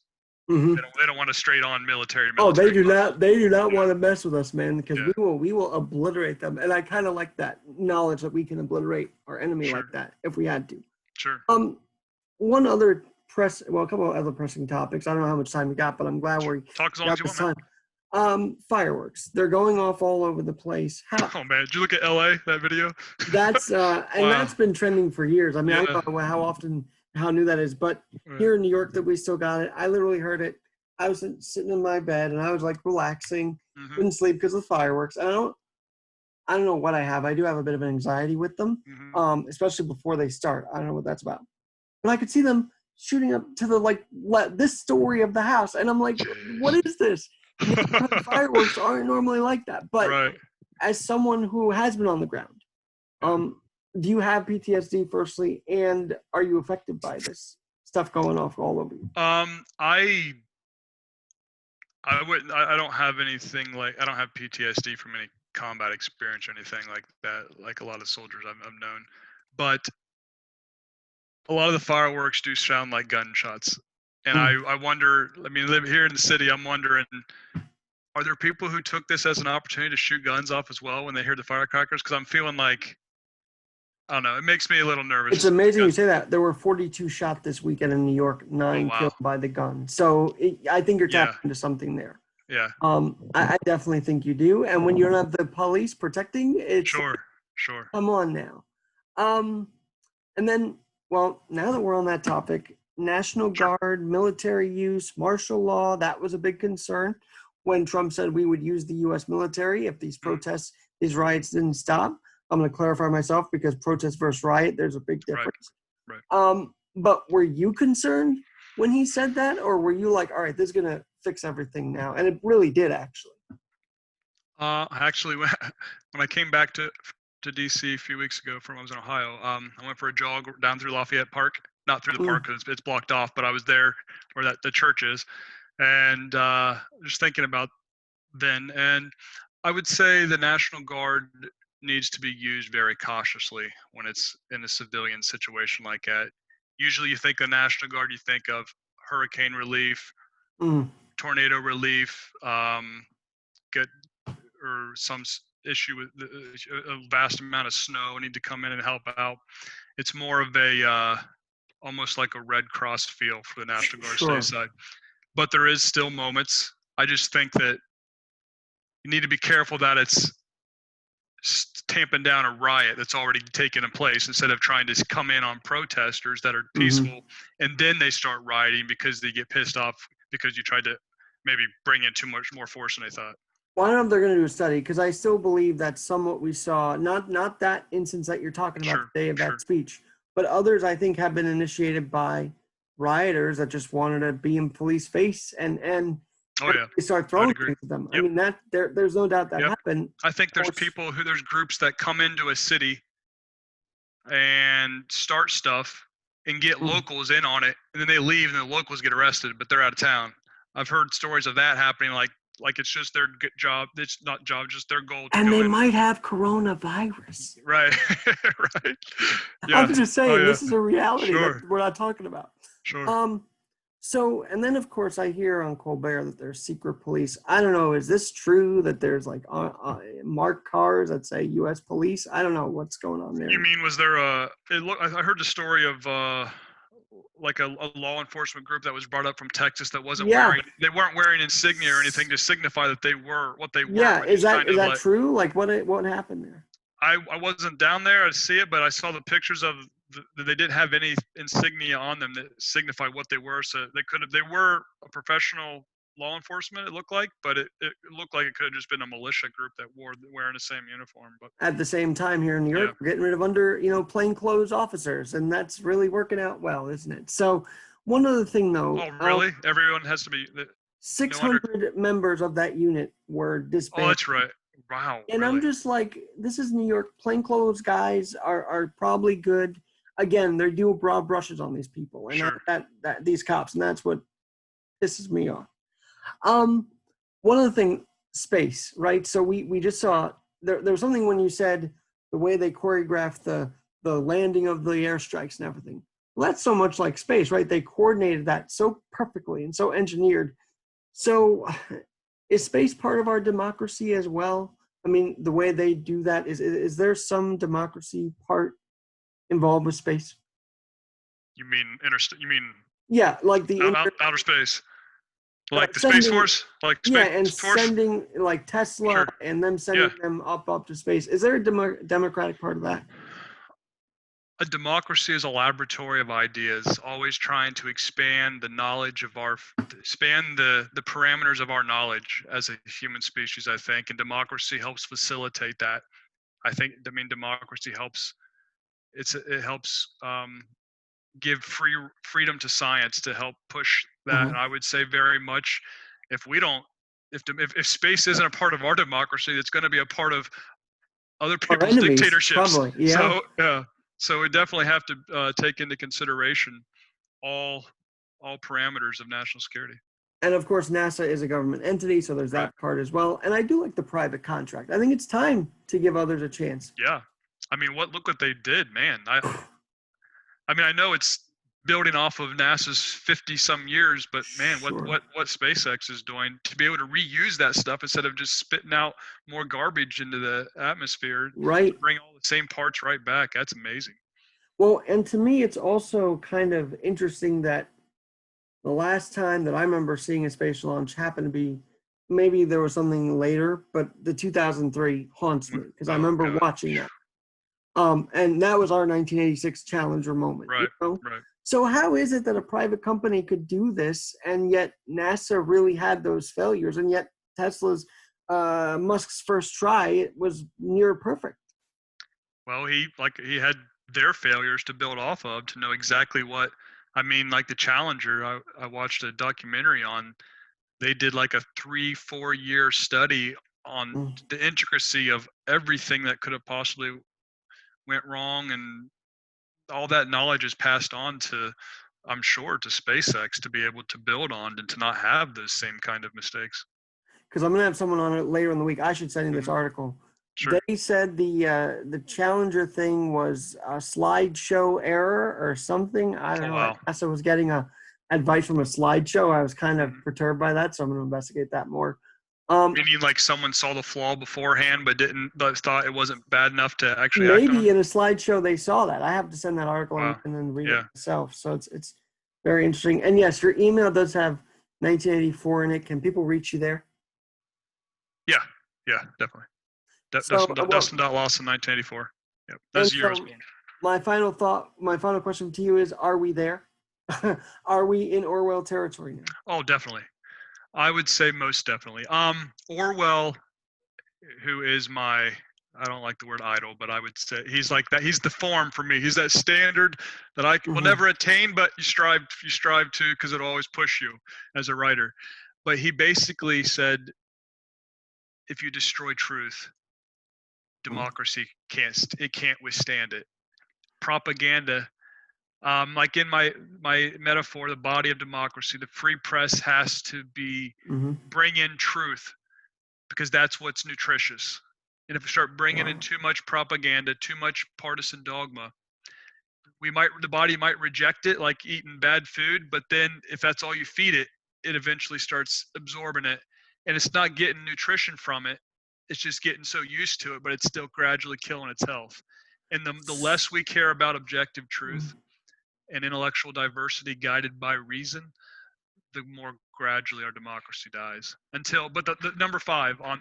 they don't want a straight on military. Oh, they do not. They do not want to mess with us, man. Because we will obliterate them. And I kind of like that knowledge that we can obliterate our enemy like that if we had to. Sure. One other a couple of other pressing topics. I don't know how much time we got, but I'm glad we talk as long as you want, man. Fireworks. They're going off all over the place. Oh man, did you look at LA, that video? That's and that's been trending for years. I mean, I don't know how new that is, but here in New York that we still got it. I literally heard it. I was sitting in my bed and I was like relaxing, couldn't sleep because of the fireworks. And I don't know what I have. I do have a bit of anxiety with them, especially before they start. I don't know what that's about. But I could see them shooting up to this story of the house. And I'm like, what is this? Fireworks aren't normally like that. But as someone who has been on the ground, do you have PTSD firstly? And are you affected by this stuff going off all over you? I don't have anything I don't have PTSD from any combat experience or anything like that, like a lot of soldiers I've known. But a lot of the fireworks do sound like gunshots. And I wonder, I mean, live here in the city, I'm wondering, are there people who took this as an opportunity to shoot guns off as well when they hear the firecrackers? Because I'm feeling like, I don't know, it makes me a little nervous. It's amazing you say that. There were 42 shot this weekend in New York, 9 killed by the gun. So I think you're tapping into something there. Yeah. I definitely think you do. And when you don't have the police protecting, it's sure. Come on now. And then, well, now that we're on that topic, National Guard, military use, martial law, that was a big concern when Trump said we would use the U.S. military if these protests, these riots didn't stop. I'm going to clarify myself because protest versus riot, there's a big difference. Right. But were you concerned when he said that, or were you like, all right, this is going to fix everything now? And it really did, actually. Actually, when I came back to DC a few weeks ago I was in Ohio, I went for a jog down through Lafayette Park, not through the park because it's blocked off, but I was there where the church is, and just thinking about then. And I would say the National Guard needs to be used very cautiously when it's in a civilian situation like that. Usually you think of National Guard, you think of hurricane relief, tornado relief, or some issue with a vast amount of snow need to come in and help out. It's more of a almost like a Red Cross feel for the National Guard stateside. But there is still moments. I just think that you need to be careful that it's tamping down a riot that's already taken place instead of trying to come in on protesters that are peaceful, and then they start rioting because they get pissed off because you tried to maybe bring in too much more force than they thought. Well, I don't know if they're going to do a study, because I still believe that somewhat we saw, not that instance that you're talking about today of that speech, but others I think have been initiated by rioters that just wanted to be in police face and they start throwing things at them. I mean, that there's no doubt that happened. I think there's there's groups that come into a city and start stuff and get locals in on it, and then they leave and the locals get arrested, but they're out of town. I've heard stories of that happening, like it's just their job. It's not job, just their goal. And they might have coronavirus. Right. Right. Yeah. I'm just saying, this is a reality that we're not talking about. Sure. So, and then of course I hear on Colbert that there's secret police. I don't know. Is this true that there's like marked cars that say U.S. police? I don't know what's going on there. You mean, was there I heard the story of like a law enforcement group that was brought up from Texas that wasn't they weren't wearing insignia or anything to signify that they were what they were. Yeah, is that true? Like what happened there? I wasn't down there to see it, but I saw the pictures of they didn't have any insignia on them that signified what they were. So they were a professional law enforcement, it looked like, but it looked like it could have just been a militia group that wearing the same uniform. But at the same time, here in New York, we're getting rid of plainclothes officers, and that's really working out well, isn't it? So one other thing, though. Oh, really? Everyone has to be. 600 members of that unit were disbanded. Oh, that's right. Wow. And really? I'm just like, this is New York. Plainclothes guys are probably good. Again, they're doing broad brushes on these people and that these cops, and that's what pisses me off. One other thing, space, right? So we just saw there was something when you said the way they choreographed the landing of the airstrikes and everything. Well, that's so much like space, right? They coordinated that so perfectly and so engineered. So is space part of our democracy as well? I mean, the way they do that, is there some democracy part involved with space? You mean You mean like the outer space, like the Space Force, like Space Force? Sending like Tesla and them sending them up to space. Is there a democratic part of that? A democracy is a laboratory of ideas, always trying to expand the knowledge of expand the parameters of our knowledge as a human species, I think, and democracy helps facilitate that. Democracy helps. It helps give freedom to science to help push that. And I would say very much, if space isn't a part of our democracy, it's going to be a part of other people's dictatorships. Probably, yeah. So we definitely have to take into consideration all parameters of national security. And of course, NASA is a government entity, so there's that part as well. And I do like the private contract. I think it's time to give others a chance. Yeah. I mean, look what they did, man. I know it's building off of NASA's 50-some years, but man, what SpaceX is doing to be able to reuse that stuff instead of just spitting out more garbage into the atmosphere, right? Bring all the same parts right back. That's amazing. Well, and to me, it's also kind of interesting that the last time that I remember seeing a space launch happened to be, maybe there was something later, but the 2003 haunts me because I remember watching that. And that was our 1986 Challenger moment. Right, right. So how is it that a private company could do this, and yet NASA really had those failures, and yet Tesla's, Musk's first try, it was near perfect? Well, he had their failures to build off of to know exactly what. Like the Challenger, I watched a documentary on. They did like a 3-4 year study on the intricacy of everything that could have possibly went wrong, and all that knowledge is passed on to, I'm sure, to SpaceX to be able to build on and to not have those same kind of mistakes. Because I'm going to have someone on it later in the week. I should send you this article. Sure. They said the Challenger thing was a slideshow error or something. I don't know. Wow. NASA was getting advice from a slideshow. I was kind of perturbed by that, so I'm going to investigate that more. Meaning like someone saw the flaw beforehand but thought it wasn't bad enough to actually maybe in a slideshow they saw that. I have to send that article and then read it myself. So it's very interesting. And yes, your email does have 1984 in it. Can people reach you there? Yeah, definitely. Dustin.Lawson 1984. Yep, that's the year I was born. My final question to you is: are we there? Are we in Orwell territory now? Oh, definitely. I would say most definitely. Orwell, who is my, I don't like the word idol, but I would say he's like that. He's the form for me. He's that standard that I will never attain, but you strive to, because it'll always push you as a writer. But he basically said, if you destroy truth, democracy can't withstand it. Propaganda, like in my metaphor, the body of democracy, the free press has to be bring in truth, because that's what's nutritious. And if we start bringing in too much propaganda, too much partisan dogma, the body might reject it like eating bad food. But then if that's all you feed it, it eventually starts absorbing it, and it's not getting nutrition from it. It's just getting so used to it, but it's still gradually killing its health. And the less we care about objective truth and intellectual diversity guided by reason, the more gradually our democracy dies. But the number five on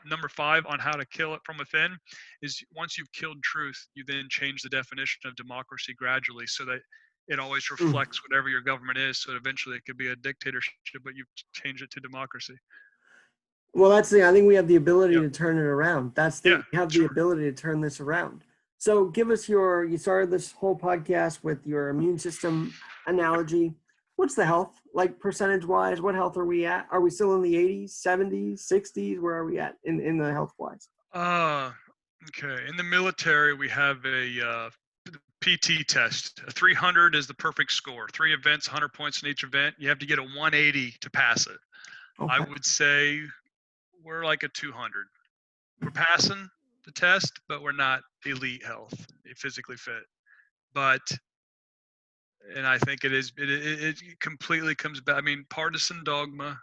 how to kill it from within is, once you've killed truth, you then change the definition of democracy gradually, so that it always reflects whatever your government is. So eventually it could be a dictatorship, but you change it to democracy. Well, that's the thing. I think we have the ability to turn it around. We have the ability to turn this around. So give us you started this whole podcast with your immune system analogy. What's the health, like percentage-wise? What health are we at? Are we still in the 80s, 70s, 60s? Where are we at in the health-wise? Okay. In the military, we have a PT test. A 300 is the perfect score. 3 events, 100 points in each event. You have to get a 180 to pass it. Okay. I would say we're like a 200. We're passing the test, but we're not elite health, physically fit. And I think it completely comes back. I mean, partisan dogma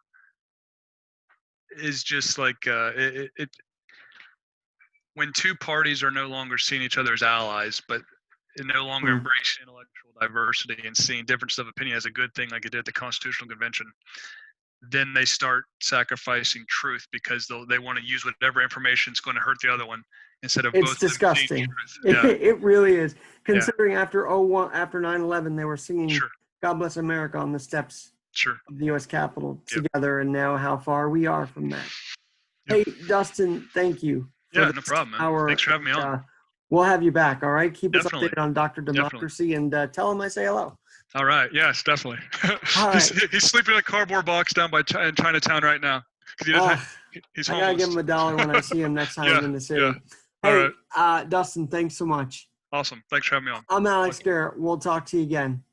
is just like when two parties are no longer seeing each other as allies, but no longer embracing intellectual diversity and seeing differences of opinion as a good thing, like it did at the Constitutional Convention, then they start sacrificing truth because they want to use whatever information is going to hurt the other one, instead of both. It's disgusting. It really is. Considering after 9/11, they were singing "God Bless America" on the steps of the U.S. Capitol together, and now how far we are from that. Hey, Dustin, thank you. No problem, man. Thanks for having me on. We'll have you back, all right? Keep us updated on Dr. Democracy, and tell him I say hello. All right. Yes, definitely. He's sleeping in a cardboard box down in Chinatown right now. He's homeless. I got to give him $1 when I see him next time in the city. Yeah. Hey, Dustin, thanks so much. Awesome. Thanks for having me on. I'm Alex Garrett. We'll talk to you again.